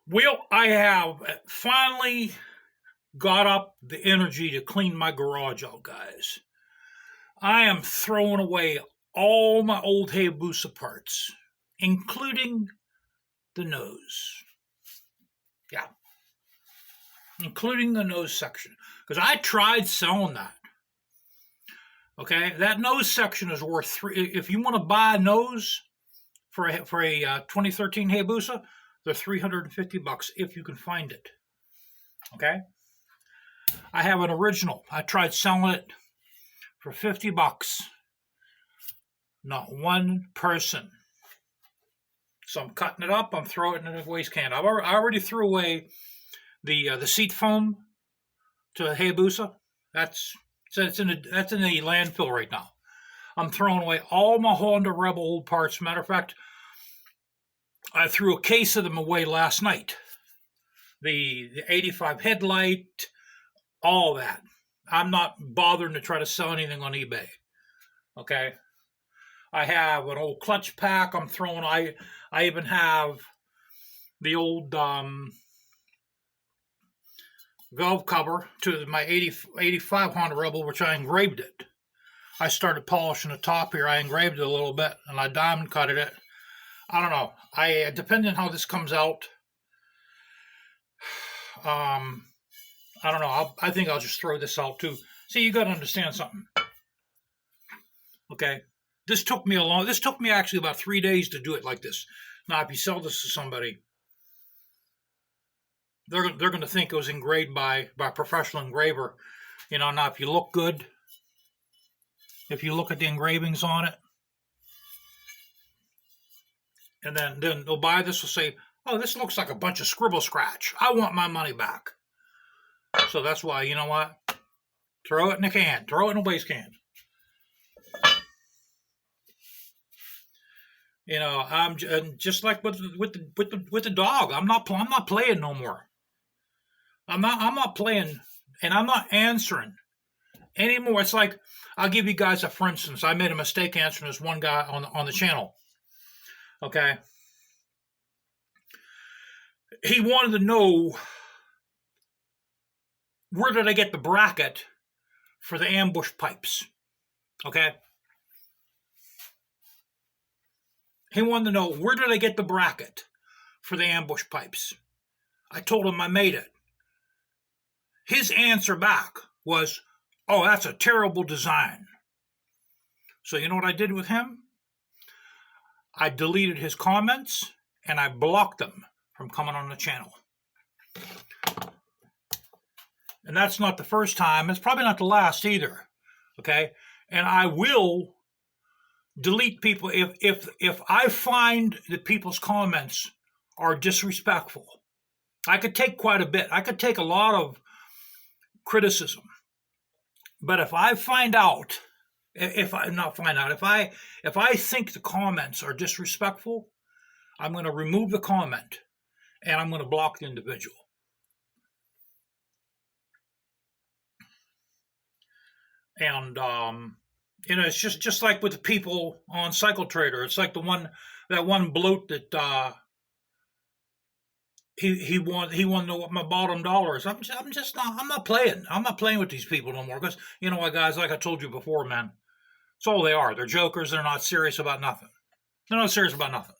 Well, I have finally got up the energy to clean my garage out, guys. I am throwing away all my old Hayabusa parts, including the nose. Yeah, including the nose section. Because I tried selling that. Okay, that nose section is worth three. If you want to buy a nose for a 2013 Hayabusa, they're $350 if you can find it. Okay, I have an original. I tried selling it for $50. Not one person. So I'm cutting it up. I'm throwing it in a waste can. I already threw away the seat foam to Hayabusa. That's in the landfill right now. I'm throwing away all my Honda Rebel old parts. Matter of fact, I threw a case of them away last night. The 85 headlight, all that. I'm not bothering to try to sell anything on eBay. Okay. I have an old clutch pack I'm throwing. I even have the old valve cover to my 85 Honda Rebel, which I engraved it. I started polishing the top here. I engraved it a little bit, and I diamond cutted it. I don't know. Depending on how this comes out, I don't know. I think I'll just throw this out too. See, you got to understand something. Okay. This took me actually about 3 days to do it like this. Now, if you sell this to somebody, they're going to think it was engraved by a professional engraver. Now if you look good, if you look at the engravings on it, and then they'll buy this, will say, oh, this looks like a bunch of scribble scratch. I want my money back. So that's why, you know what? Throw it in a can. Throw it in a waste can. I'm just like with the dog. I'm not playing no more. I'm not playing, and I'm not answering anymore. It's like, I'll give you guys for instance. I made a mistake answering this one guy on the channel. Okay, he wanted to know, where did I get the bracket for the ambush pipes? Okay. He wanted to know, where did I get the bracket for the ambush pipes? I told him I made it. His answer back was, oh, that's a terrible design. So you know what I did with him? I deleted his comments and I blocked them from coming on the channel. And that's not the first time. It's probably not the last either. Okay? And I will delete people if I find that people's comments are disrespectful. I could take quite a bit. I could take a lot of criticism. But if I find out, if I think the comments are disrespectful, I'm going to remove the comment and I'm going to block the individual. And it's just like with the people on Cycle Trader. It's like that one bloke that he wanted to know what my bottom dollar is. I'm not playing. I'm not playing with these people no more, because you know what, guys, like I told you before, man, it's all they are. They're jokers. They're not serious about nothing. They're not serious about nothing.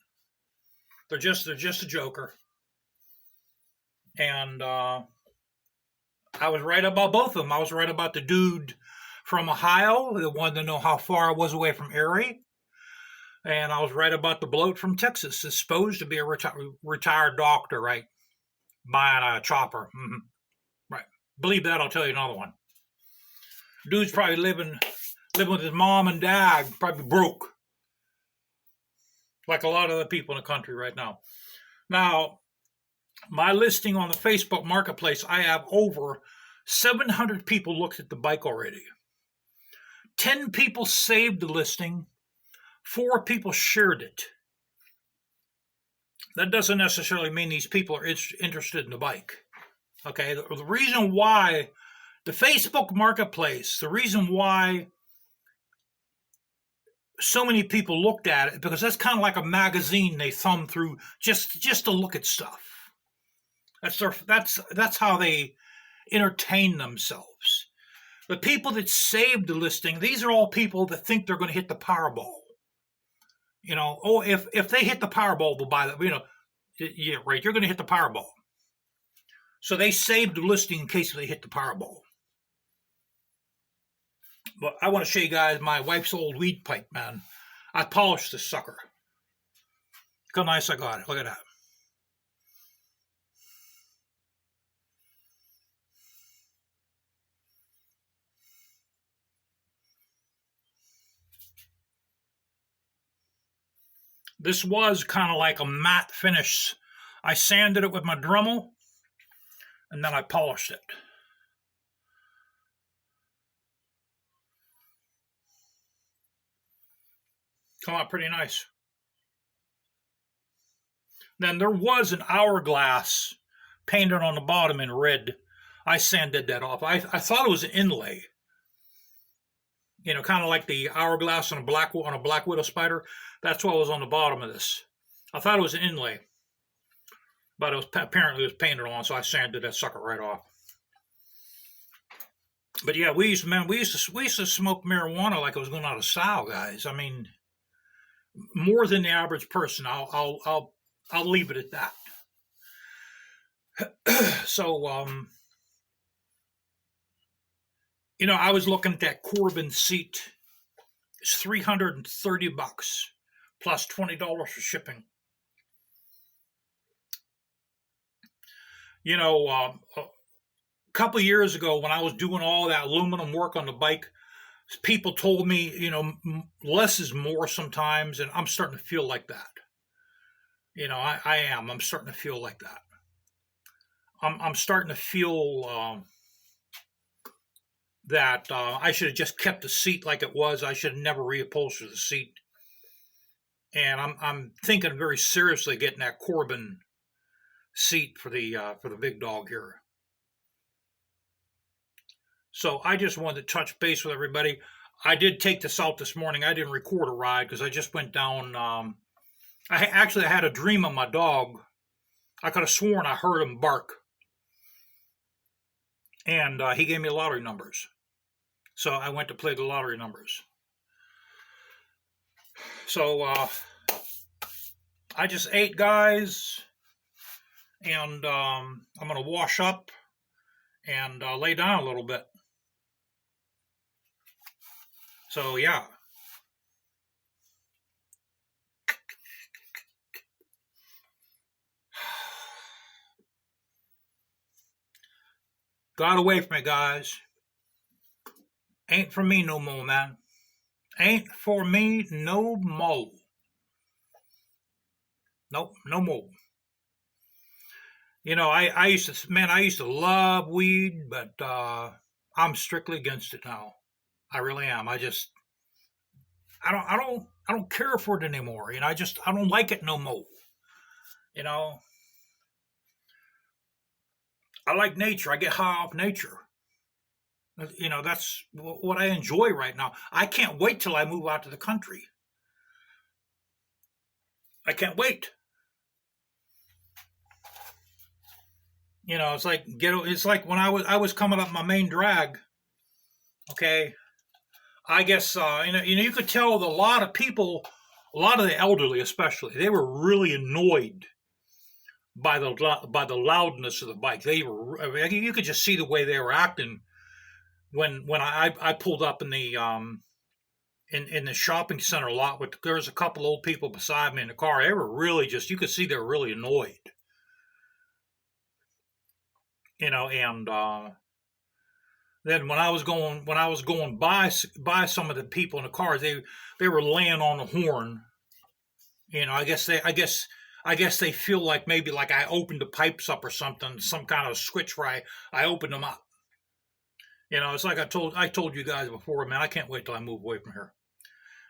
They're just a joker. And I was right about both of them. I was right about the dude from Ohio that wanted to know how far I was away from Erie. And I was right about the bloke from Texas that's supposed to be a retired doctor, right? Buying a chopper. Mm-hmm. Right. Believe that, I'll tell you another one. Dude's probably living with his mom and dad, probably broke. Like a lot of the people in the country right now. Now, my listing on the Facebook Marketplace, I have over 700 people looked at the bike already. 10 people saved the listing. 4 people shared it. That doesn't necessarily mean these people are interested in the bike. Okay, the reason why the Facebook Marketplace, the reason why so many people looked at it, because that's kind of like a magazine they thumb through just to look at stuff. That's how they entertain themselves. The people that saved the listing, these are all people that think they're going to hit the Powerball. Oh, if they hit the Powerball, they'll buy that. Yeah, right. You're going to hit the Powerball. So they saved the listing in case they hit the Powerball. But I want to show you guys my wife's old weed pipe, man. I polished this sucker. Look how nice I got it. Look at that. This was kind of like a matte finish. I sanded it with my Dremel, and then I polished it. Come out pretty nice. Then there was an hourglass painted on the bottom in red. I sanded that off. I thought it was an inlay. Kind of like the hourglass on a black widow spider. That's what was on the bottom of this. I thought it was an inlay, but apparently it was painted on, so I sanded that sucker right off. But yeah, we used to smoke marijuana like it was going out of style, guys. I mean, more than the average person. I'll leave it at that. So, I was looking at that Corbin seat. It's $330 plus $20 for shipping. A couple of years ago when I was doing all that aluminum work on the bike, people told me, less is more sometimes, and I'm starting to feel like that. I am. I'm starting to feel like that. I'm starting to feel that I should have just kept the seat like it was. I should have never reupholstered the seat. And I'm thinking very seriously getting that Corbin seat for the big dog here. So I just wanted to touch base with everybody. I did take this out this morning. I didn't record a ride because I just went down. I had a dream of my dog. I could have sworn I heard him bark. And he gave me lottery numbers. So I went to play the lottery numbers. So I just ate, guys. And I'm going to wash up and lay down a little bit. So, yeah. Got away from me, guys. Ain't for me no more, man. Ain't for me no more. Nope, no more. I used to love weed, but I'm strictly against it now. I really am. I don't care for it anymore. I don't like it no more. I like nature. I get high off nature. That's what I enjoy right now. I can't wait till I move out to the country. I can't wait. It's like when I was coming up my main drag. Okay, I guess you could tell that a lot of people, a lot of the elderly especially, they were really annoyed by the loudness of the bike. You could just see the way they were acting when I pulled up in the in the shopping center lot. There was a couple old people beside me in the car. They were really you could see they were really annoyed. And then when I was going by some of the people in the cars, they were laying on the horn. I guess they feel like maybe like I opened the pipes up or something, some kind of switch where I opened them up. It's like I told you guys before, man. I can't wait till I move away from here.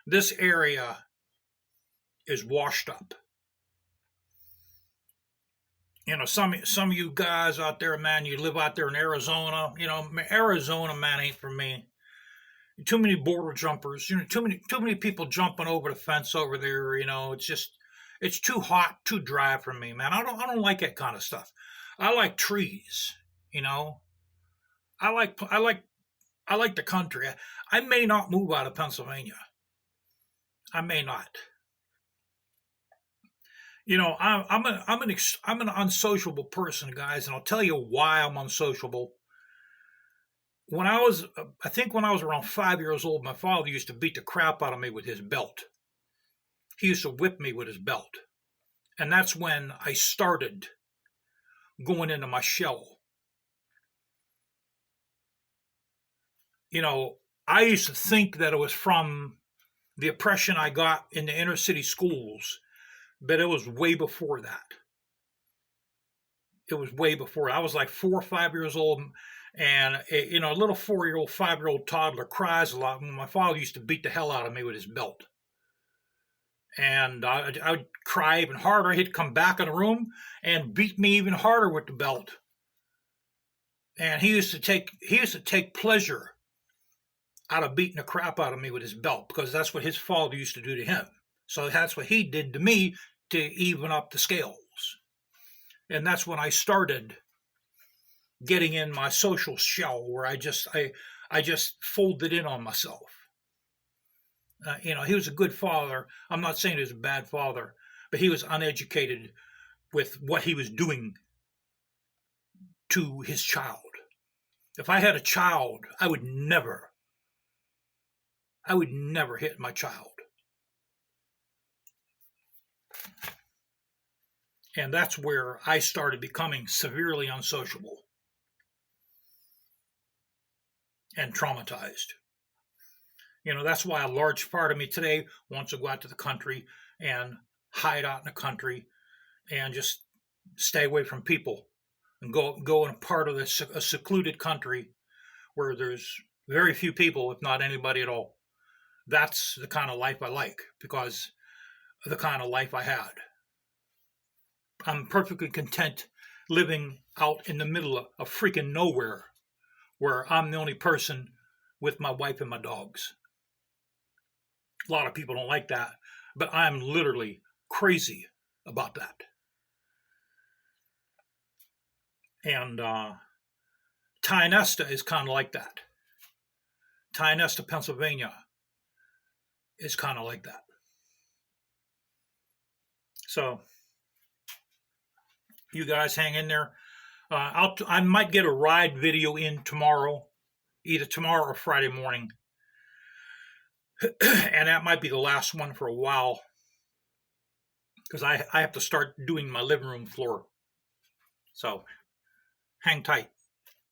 This area is washed up. Some of you guys out there, man, you live out there in Arizona. Arizona, man, ain't for me. Too many border jumpers. Too many people jumping over the fence over there. It's just It's too hot, too dry for me, man. I don't like that kind of stuff. I like trees, you know. I like the country. I may not move out of Pennsylvania. I may not. You know, I'm an unsociable person, guys, and I'll tell you why I'm unsociable. I think when I was around 5 years old, my father used to beat the crap out of me with his belt. He used to whip me with his belt, and that's when I started going into my shell. You know, I used to think that it was from the oppression I got in the inner city schools, but it was way before that. It was way before. I was like 4 or 5 years old, and a little 4-year-old, 5-year-old toddler cries a lot when my father used to beat the hell out of me with his belt. And I would cry even harder. He'd come back in the room and beat me even harder with the belt. And he used to take pleasure out of beating the crap out of me with his belt, because that's what his father used to do to him. So that's what he did to me to even up the scales. And that's when I started getting in my social shell, where I just folded in on myself. He was a good father. I'm not saying he was a bad father, but he was uneducated with what he was doing to his child. If I had a child, I would never hit my child. And that's where I started becoming severely unsociable and traumatized. That's why a large part of me today wants to go out to the country and hide out in the country and just stay away from people and go in a part of a secluded country where there's very few people, if not anybody at all. That's the kind of life I like, because of the kind of life I had. I'm perfectly content living out in the middle of freaking nowhere, where I'm the only person with my wife and my dogs. A lot of people don't like that, but I'm literally crazy about that. And Tionesta is kind of like that. Tionesta, Pennsylvania is kind of like that. So you guys hang in there. I might get a ride video in tomorrow, either tomorrow or Friday morning. And that might be the last one for a while, because I have to start doing my living room floor. So hang tight.